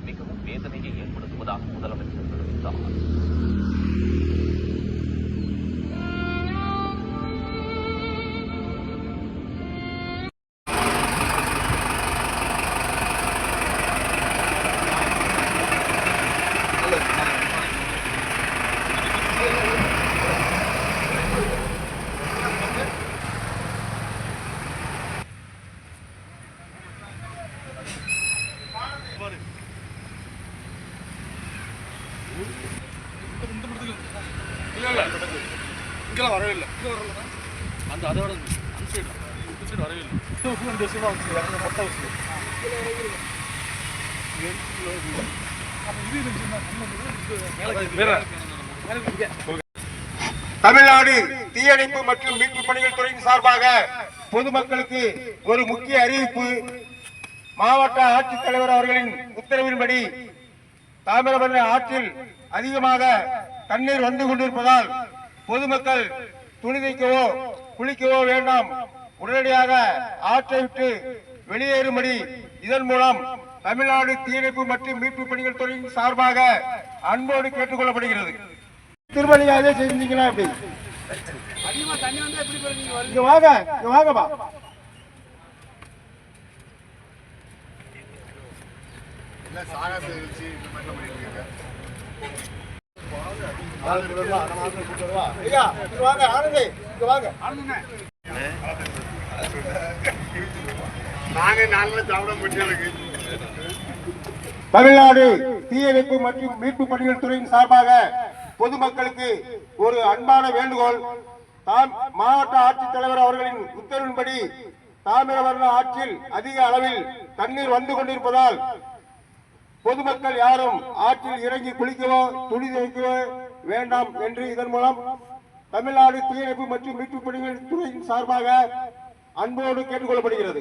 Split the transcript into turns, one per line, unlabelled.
மிகவும் வேதனையை ஏற்படுத்துவதாக முதலமைச்சர் தெரிவித்தார்.
இங்கெல்லாம் வரவே இல்லை. அந்த அதோட அந்த சைடு வரவே இல்லை. மொத்த
தமிழ்நாடு தீயணைப்பு மற்றும் மீட்பு பணிகள் துறையின் சார்பாக பொதுமக்களுக்கு ஒரு முக்கிய அறிவிப்பு. மாவட்ட ஆட்சித்தலைவர் அவர்களின் உத்தரவின்படி தாமிரபரணி ஆற்றில் அதிகமாக தண்ணீர் வந்து கொண்டிருப்பதால் பொதுமக்கள் துணி தைக்கவோ குளிக்கவோ வேண்டாம், உடனடியாக ஆற்றை விட்டு வெளியேறும்படி இதன் மூலம் தமிழ்நாடு தீயணைப்பு மற்றும் மீட்பு பணிகள் துறையின் சார்பாக அன்போடு கேட்டுக் கொள்ளப்படுகிறது. திருமணியாவே செஞ்சீங்களா? எப்படி இங்க வாங்க, இங்க வாங்கப்பா. தமிழ்நாடு தீயணைப்பு மற்றும் மீட்பு பணிகள் துறையின் சார்பாக பொதுமக்களுக்கு ஒரு அன்பான வேண்டுகோள். மாவட்ட ஆட்சித்தலைவர் அவர்களின் உத்தரவின்படி தாமிரபரணி ஆற்றில் அதிக அளவில் தண்ணீர் வந்து கொண்டிருப்பதால் பொதுமக்கள் யாரும் ஆற்றில் இறங்கி குளிக்கவோ துணி துவைக்கவோ வேண்டாம் என்று இதன் மூலம் தமிழ்நாடு தீயணைப்பு மற்றும் மீட்பு பணிகள் துறையின் சார்பாக அன்போடு கேட்டுக் கொள்ளப்படுகிறது.